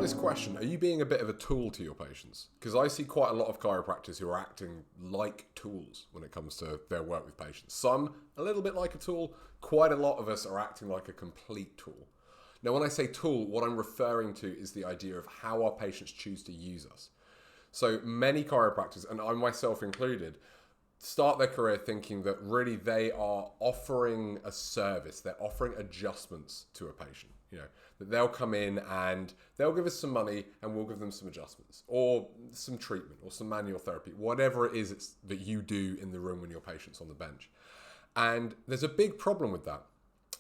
honest question, are you being a bit of a tool to your patients? Because I see quite a lot of chiropractors who are acting like tools when it comes to their work with patients. Some a little bit like a tool, quite a lot of us are acting like a complete tool. Now, when I say tool, what I'm referring to is the idea of how our patients choose to use us. So many chiropractors, and I myself included, start their career thinking that really they are offering a service, they're offering adjustments to a patient. That they'll come in and they'll give us some money and we'll give them some adjustments or some treatment or some manual therapy, whatever it is that you do in the room when your patient's on the bench. And there's a big problem with that,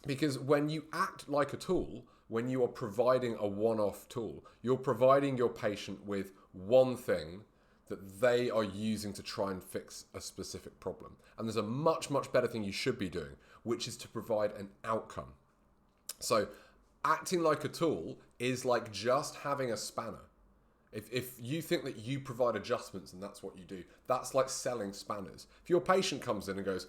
because when you act like a tool, when you are providing a one-off tool, you're providing your patient with one thing that they are using to try and fix a specific problem. And there's a much, much better thing you should be doing, which is to provide an outcome. So acting like a tool is like just having a spanner. If you think that you provide adjustments and that's what you do, that's like selling spanners. If your patient comes in and goes,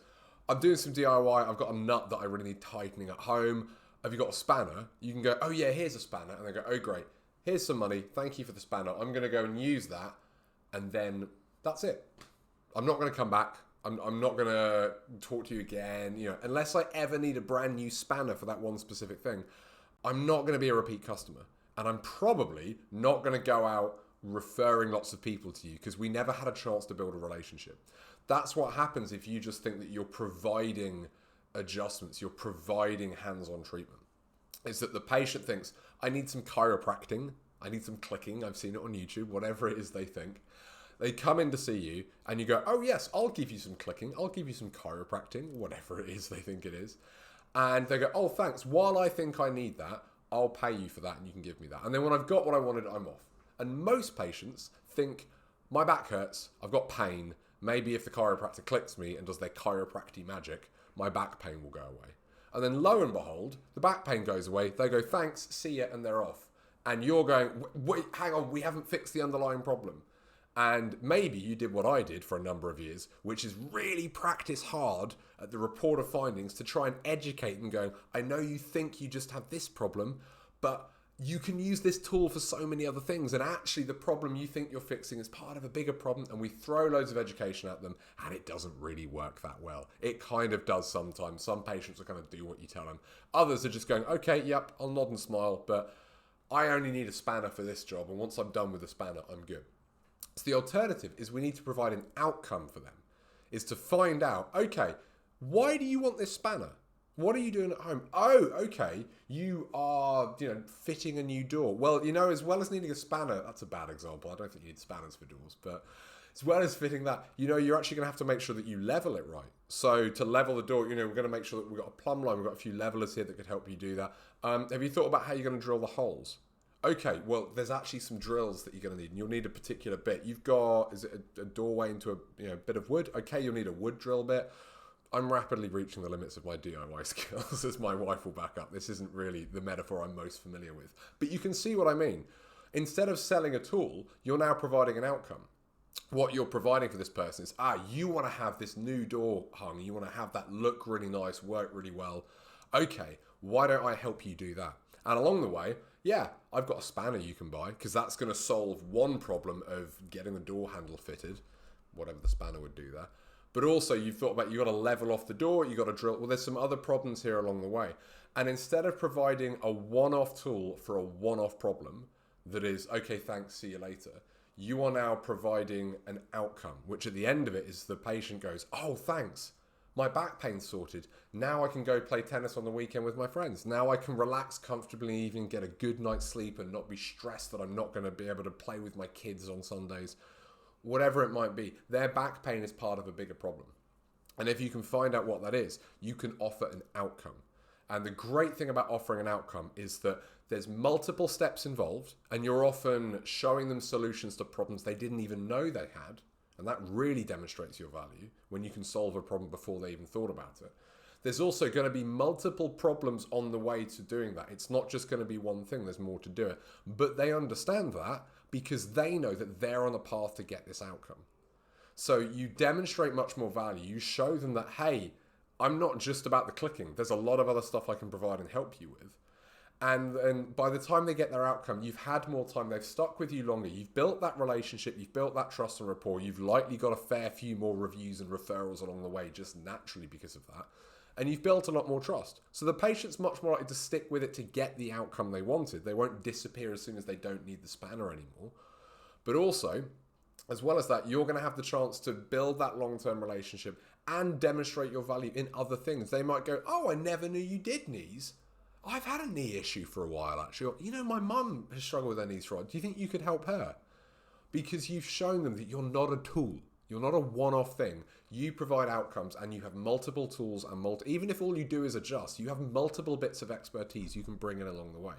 I'm doing some DIY, I've got a nut that I really need tightening at home, have you got a spanner? You can go, oh yeah, here's a spanner. And they go, oh great, here's some money, thank you for the spanner. I'm going to go and use that. And then that's it. I'm not going to come back. I'm not going to talk to you again. Unless I ever need a brand new spanner for that one specific thing, I'm not going to be a repeat customer. And I'm probably not going to go out referring lots of people to you because we never had a chance to build a relationship. That's what happens if you just think that you're providing adjustments, you're providing hands-on treatment. It's that the patient thinks, I need some chiropractic, I need some clicking, I've seen it on YouTube, whatever it is they think. They come in to see you and you go, oh yes, I'll give you some clicking, I'll give you some chiropractic, whatever it is they think it is. And they go, oh thanks, while I think I need that, I'll pay you for that and you can give me that. And then when I've got what I wanted, I'm off. And most patients think, my back hurts, I've got pain, maybe if the chiropractor clicks me and does their chiropractic magic, my back pain will go away. And then lo and behold, the back pain goes away, they go, thanks, see ya, and they're off. And you're going, wait, hang on, we haven't fixed the underlying problem. And maybe you did what I did for a number of years, which is really practice hard at the report of findings to try and educate them going, I know you think you just have this problem, but you can use this tool for so many other things. And actually the problem you think you're fixing is part of a bigger problem. And we throw loads of education at them and it doesn't really work that well. It kind of does sometimes. Some patients are going to do what you tell them. Others are just going, okay, yep, I'll nod and smile, but I only need a spanner for this job. And once I'm done with the spanner, I'm good. So the alternative is we need to provide an outcome for them, is to find out, okay, why do you want this spanner? What are you doing at home? Oh, okay, you are, fitting a new door. Well, as well as needing a spanner, that's a bad example. I don't think you need spanners for doors, but as well as fitting that, you're actually going to have to make sure that you level it right. So to level the door, we're going to make sure that we've got a plumb line, we've got a few levelers here that could help you do that. Have you thought about how you're going to drill the holes? Okay, well, there's actually some drills that you're going to need, and you'll need a particular bit. You've got, is it a doorway into a bit of wood? Okay, you'll need a wood drill bit. I'm rapidly reaching the limits of my DIY skills, as my wife will back up. This isn't really the metaphor I'm most familiar with. But you can see what I mean. Instead of selling a tool, you're now providing an outcome. What you're providing for this person is, you want to have this new door hung. You want to have that look really nice, work really well. Okay, why don't I help you do that? And along the way, yeah, I've got a spanner you can buy because that's going to solve one problem of getting the door handle fitted, whatever the spanner would do there. But also you've thought about, you got to level off the door, you got to drill. Well, there's some other problems here along the way. And instead of providing a one-off tool for a one-off problem that is, okay, thanks, see you later, you are now providing an outcome, which at the end of it is the patient goes, oh, thanks. My back pain's sorted. Now I can go play tennis on the weekend with my friends. Now I can relax comfortably, even get a good night's sleep and not be stressed that I'm not going to be able to play with my kids on Sundays. Whatever it might be, their back pain is part of a bigger problem. And if you can find out what that is, you can offer an outcome. And the great thing about offering an outcome is that there's multiple steps involved and you're often showing them solutions to problems they didn't even know they had. And that really demonstrates your value when you can solve a problem before they even thought about it. There's also going to be multiple problems on the way to doing that. It's not just going to be one thing, there's more to do it. But they understand that because they know that they're on a path to get this outcome. So you demonstrate much more value. You show them that, hey, I'm not just about the clicking. There's a lot of other stuff I can provide and help you with. And by the time they get their outcome, you've had more time, they've stuck with you longer, you've built that relationship, you've built that trust and rapport, you've likely got a fair few more reviews and referrals along the way just naturally because of that. And you've built a lot more trust. So the patient's much more likely to stick with it to get the outcome they wanted. They won't disappear as soon as they don't need the spanner anymore. But also, as well as that, you're going to have the chance to build that long-term relationship and demonstrate your value in other things. They might go, oh, I never knew you did knees. I've had a knee issue for a while, actually. Or, you know, my mum has struggled with her knees for a while. Do you think you could help her? Because you've shown them that you're not a tool. You're not a one-off thing. You provide outcomes and you have multiple tools and even if all you do is adjust, you have multiple bits of expertise you can bring in along the way.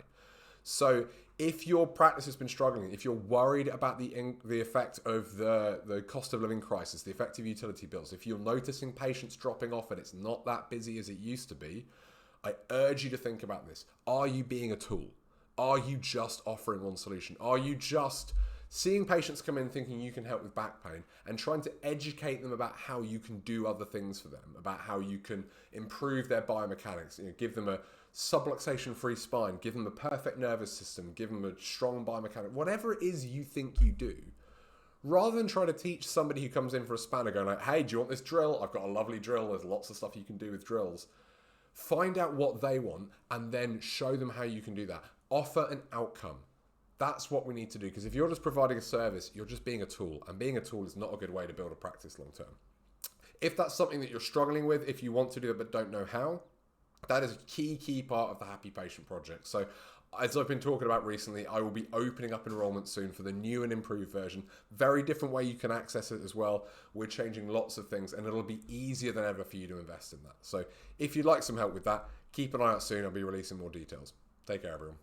So if your practice has been struggling, if you're worried about the effect of the cost of living crisis, the effect of utility bills, if you're noticing patients dropping off and it's not that busy as it used to be, I urge you to think about this. Are you being a tool? Are you just offering one solution? Are you just seeing patients come in thinking you can help with back pain and trying to educate them about how you can do other things for them, about how you can improve their biomechanics, give them a subluxation-free spine, give them a perfect nervous system, give them a strong biomechanic, whatever it is you think you do, rather than try to teach somebody who comes in for a spanner going like, hey, do you want this drill? I've got a lovely drill. There's lots of stuff you can do with drills. Find out what they want and then show them how you can do that. Offer an outcome. That's what we need to do, because if you're just providing a service, you're just being a tool, and being a tool is not a good way to build a practice long term. If that's something that you're struggling with, if you want to do it but don't know how, that is a key part of the Happy Patient Project. So as I've been talking about recently, I will be opening up enrollment soon for the new and improved version. Very different way you can access it as well. We're changing lots of things and it'll be easier than ever for you to invest in that. So if you'd like some help with that, keep an eye out soon. I'll be releasing more details. Take care, everyone.